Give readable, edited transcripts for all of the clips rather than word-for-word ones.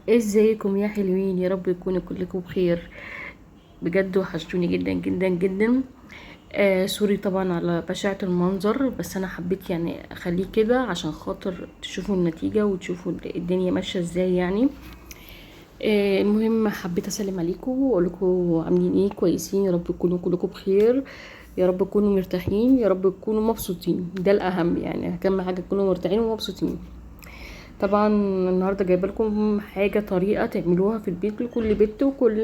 ازيكم يا حلوين؟ يا رب يكونوا كلكم بخير. بجد وحشتوني جدا جدا جدا. سوري طبعا على بشاعة المنظر، بس انا حبيت يعني اخليه كده عشان خاطر تشوفوا النتيجة وتشوفوا الدنيا ماشية ازاي يعني. المهم حبيت اسلم عليكم واقول لكم عاملين ايه، كويسين؟ يا رب تكونوا كلكم بخير، يا رب تكونوا مرتاحين، يا رب تكونوا مبسوطين، ده الاهم يعني. اهم حاجة تكونوا مرتاحين ومبسوطين. طبعا النهارده جايبه لكم حاجه، طريقه تعملوها في البيت لكل بيت وكل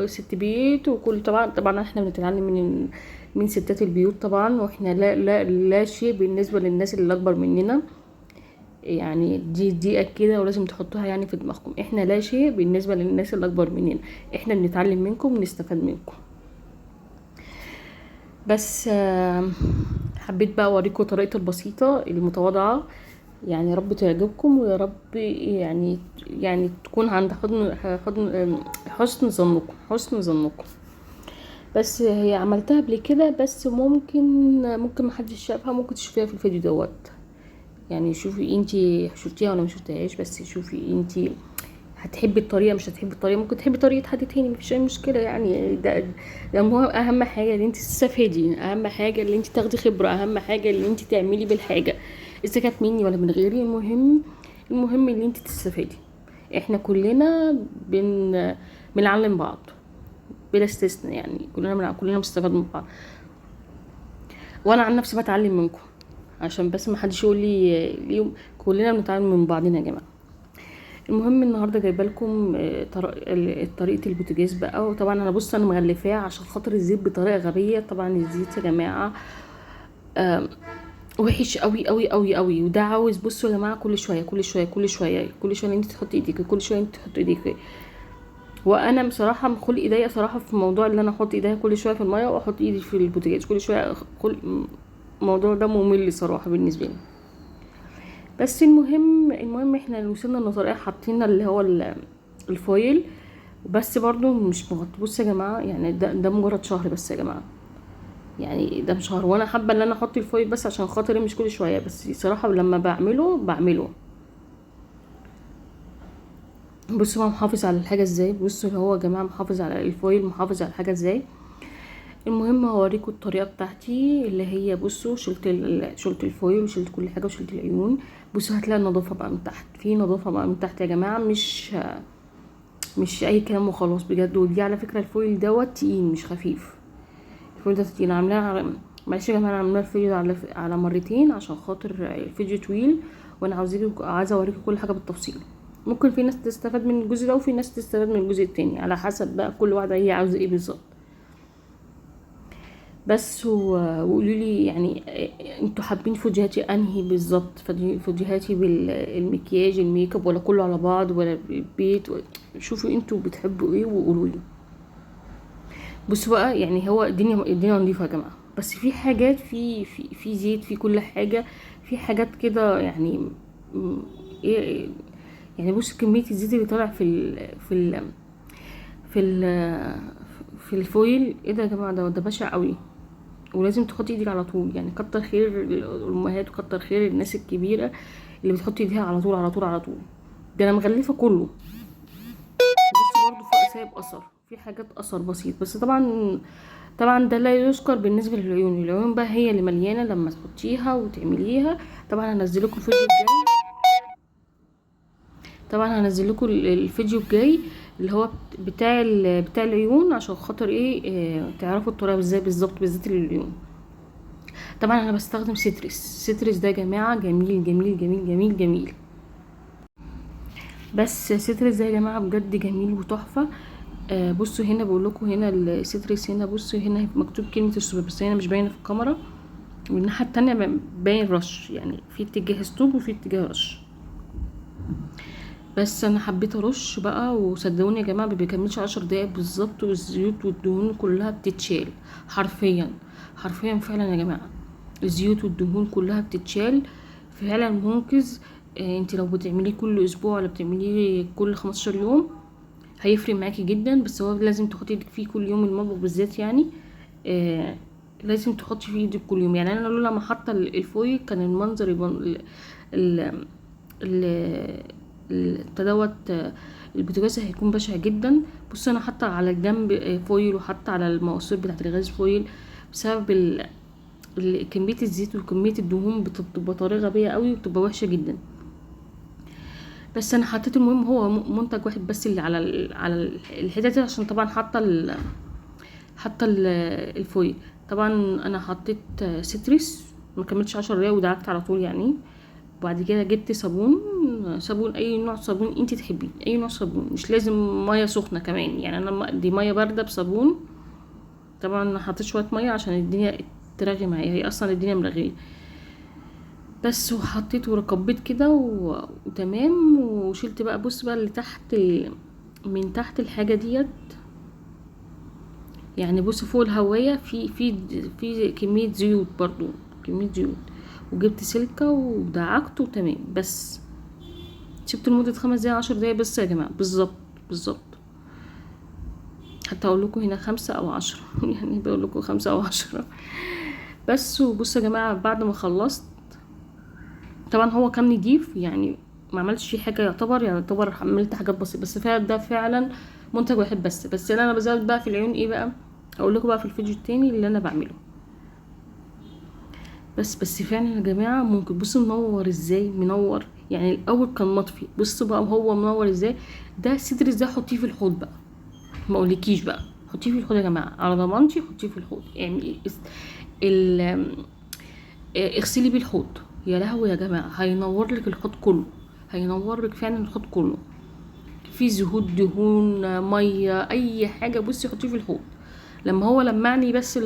ست بيت، وكل طبعا احنا بنتعلم من ستات البيوت طبعا، واحنا لا شيء بالنسبه للناس اللي اكبر مننا. يعني دي اكيده ولازم تحطوها يعني في دماغكم، احنا لا شيء بالنسبه للناس اللي اكبر مننا، احنا بنتعلم منكم ونستفاد منكم. بس حبيت بقى اوريكم طريقتي البسيطه المتواضعه، يعني يا رب تعجبكم، ويا رب يعني تكون عند حسن ظنكم، حسن ظنكم. بس هي عملتها قبل كده، بس ممكن محدش شافها، ممكن تشوفيها في الفيديو دوت. يعني شوفي انتي شفتيها ولا ما شفتهاش، بس شوفي انتي هتحبي الطريقه مش هتحبي الطريقه، ممكن تحبي طريقه حد تاني، مفيش اي مشكله يعني. ده اهم حاجه ان انت تستفادي، اهم حاجه ان انت تاخدي خبره، اهم حاجه ان انت تعملي بالحاجه اذا كانت مني ولا من غيري. المهم ان انت تستفادي. احنا كلنا بنعلم بعض بلا استثناء، يعني كلنا بنستفاد من بعض، وانا عن نفسي بتعلم منكم، عشان بس ما حدش يقول لي اليوم. كلنا بنتعلم من بعضنا يا جماعه. المهم النهارده جايبه لكم طريقه البوتاجاز بقى. وطبعا انا مغلفاه عشان خاطر الزيت بطريقه غبيه. طبعا الزيت يا جماعه وحش قوي قوي قوي قوي، وده عاوز بصوا يا جماعه كل شويه كل شويه كل شويه كل شويه انت تحطي ايديك، كل شويه انت تحطي ايديك. وانا بصراحه خلق ايديا صراحه في موضوع ان انا احط ايديا كل شويه في الميه واحط ايدي في البوتاجاز كل شويه. الموضوع ده ممل صراحه بالنسبه لي. بس المهم احنا وصلنا لنظريه حاطين اللي هو الفويل. بس برضو مش مغطي. بص يا جماعه، يعني ده مجرد شهر بس يا جماعه، يعني ده مش شهر، وانا حابه ان انا احط الفويل بس عشان خاطر مش كل شويه، بس صراحه لما بعمله. بصوا هو محافظ على الحاجه ازاي، بصوا هو يا جماعه محافظ على الفويل، محافظ على الحاجه ازاي. المهم هوريكم الطريقه بتاعتي اللي هي بصوا شلت الفويل وشلت كل حاجه وشلت العيون. بصوا هتلاقي النظافه بقى من تحت، في نظافه بقى من تحت يا جماعه، مش اي كلام وخلاص بجد. ودي على فكره الفويل دوت تقيل مش خفيف، الفيديو ده تقيل. معلش يا جماعه انا عاملاه الفيديو على مرتين عشان خاطر الفيديو طويل، وانا عايزه اوريكم كل حاجه بالتفصيل. ممكن في ناس تستفاد من الجزء ده وفي ناس تستفاد من الجزء التاني، على حسب بقى كل واحده هي عاوزه ايه بالظبط. بس وقولوا لي يعني انتوا حابين فيديوهاتي انهي بالظبط، فيديوهاتي بالمكياج الميك اب، ولا كله على بعض، ولا البيت. شوفوا انتوا بتحبوا ايه وقولوا لي. بصوا بقى، يعني هو الدنيا نظيفه يا جماعه، بس في حاجات في زيت في كل حاجه، في حاجات كده يعني ايه يعني. بص كميه الزيت اللي طالع في ال في الفويل، ايه ده يا جماعه؟ ده بشع قوي، ولازم تحطي ايدك على طول. يعني كتر خير الامهات وكتر خير الناس الكبيره اللي بتحط ايديها على طول على طول على طول. ده انا مغلفه كله، بس برضه فوق سايب اثر، في حاجات اثر بسيط بس. طبعا ده لا يذكر بالنسبه للعيون. العيون بقى هي اللي مليانه لما تحطيها وتعمليها. طبعا هنزل لكم الفيديو الجاي، طبعا هنزل لكم الفيديو الجاي اللي هو بتاع العيون، عشان خاطر ايه تعرفوا الطريقه ازاي بالظبط بالذات للعيون. طبعا انا بستخدم سيترس ده يا جماعه جميل جميل جميل جميل جميل. بس سيترس ده يا جماعه بجد جميل وتحفه. بصوا هنا بقول لكم، هنا السيترس هنا، بصوا هنا مكتوب كلمه ستوب بس هنا مش باينه في الكاميرا، والناحيه التانية باين رش، يعني في اتجاه ستوب وفي اتجاه رش. بس انا حبيت ارش بقى، وصدقوني يا جماعه ما بيكملش 10 دقايق بالظبط، والزيوت والدهون كلها بتتشال حرفيا. حرفيا فعلا يا جماعه الزيوت والدهون كلها بتتشال، فعلا منقذ انت لو بتعمليه كل اسبوع ولا بتعمليه كل 15 يوم هيفرق معاكي جدا، بس هو لازم تحطي ايدك فيه كل يوم، المطبخ بالذات يعني. آه لازم تحطي فيه ايدك كل يوم. يعني انا لولا ما حاطه الفويل كان المنظر ال ال التدوت البوتاجاز هيكون بشع جدا. بص انا حاطه على الجنب فويل، وحاطه على المقصور بتاعت الغاز فويل، بسبب كميه الزيت وكميه الدهون بتبقى بطريقه غبيه قوي وبتبقى وحشه جدا. بس انا حطيت المهم هو منتج واحد بس اللي على الحته دي، عشان طبعا حاطه الفويل. طبعا انا حطيت ستريس ما كملتش 10 دقايق ودعكت على طول يعني. وبعد كده جبت صابون اي نوع صابون انت تحبيه، اي نوع صابون، مش لازم ميه سخنه كمان يعني. انا دي ميه بارده بصابون. طبعا انا حطيت شويه ميه عشان الدنيا ترغي معايا، هي اصلا الدنيا مرغيه بس. وحطيت وركبيت كده وتمام. وشلت بقى، بص بقى اللي تحت من تحت الحاجه ديت يعني. بص فوق الهوايه في كميه زيوت برضو، كميه زيوت. وجبت سلكه ودعكته تمام. بس سبت لمده 5 دقايق 10 دقايق بس يا جماعه، بالظبط بالظبط. حتى اقول لكم هنا 5 او 10 يعني بقول لكم 5 او 10 بس. وبص يا جماعه بعد ما خلصت، طبعا هو كان نضيف يعني، ما عملتش فيه حاجه، يعتبر عملت حاجات بسيطه بس. فعلا ده فعلا منتج واحد بس اللي انا بزود بقى في العيون ايه بقى، اقول لكم بقى في الفيديو التاني اللي انا بعمله. بس فعلا يا جماعه ممكن. بصوا منور ازاي، منور يعني. الاول كان مطفي، بصوا بقى هو منور ازاي. ده صدر ازاي، حطيه في الحوض بقى، ما اقولكيش بقى. حطيه في الحوض يا جماعه، على ضمانتي حطيه في الحوض يعني. ال اغسلي بيه الحوض، يا لهوي يا جماعه هينور لك الحوض كله، هينور لك فعلا الحوض كله. في زهود، دهون، ميه، اي حاجه بصي حطيه في الحوض. لما هو لمعني بس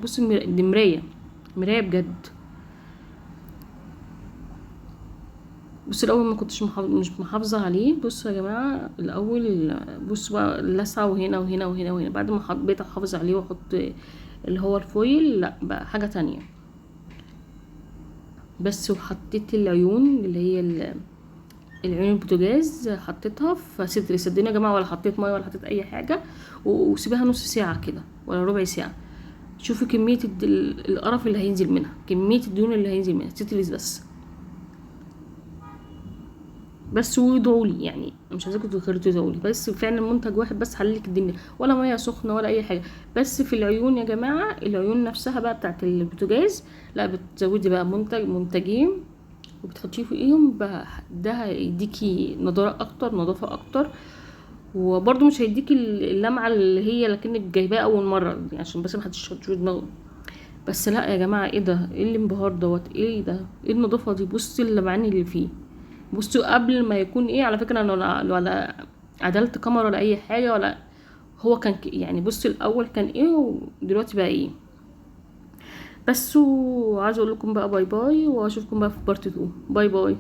بصي دي مرايه، مرايه بجد. بص الاول ما كنتش مش محافظه عليه. بصوا يا جماعه الاول، بصوا بقى اللسعه وهنا وهنا وهنا وهنا. بعد ما حبيت احافظ عليه واحط اللي هو الفويل، لا بقى حاجه تانية. بس وحطيت العيون اللي هي العيون البوتاجاز، حطيتها في صدري. صدقوني يا جماعه، ولا حطيت ميه ولا حطيت اي حاجه. وسيبها نص ساعه كده ولا ربع ساعه. شوفوا كميه القرف اللي هينزل منها، كميه الدهون اللي هينزل منها صدري بس. وادعوا لي يعني، مش عايزاكم تدعوا لي بس. فعلا منتج واحد بس حللك الدنيا، ولا ميه سخنه ولا اي حاجه. بس في العيون يا جماعه، العيون نفسها بقى بتاعت البوتاجاز، لا بتزودي بقى منتجين وبتحطيه فوقيهم بقى. ده هيديكي نضاره اكتر، نظافه اكتر. وبرده مش هيديكي اللمعه اللي هي لكنك جايباه اول مره يعني، عشان بس محدش يحط دماغه. بس لا يا جماعه، ايه ده، ايه الانبهار دوت، ايه ده، ايه النظافه دي. بصي اللمعان اللي فيه. بصوا قبل ما يكون ايه، على فكره انا ولا عدلت كاميرا ولا اي حاجه ولا. هو كان يعني بصوا الاول كان ايه ودلوقتي بقى ايه. بس وعايزه اقول لكم بقى باي باي، واشوفكم بقى في بارت 2. باي باي.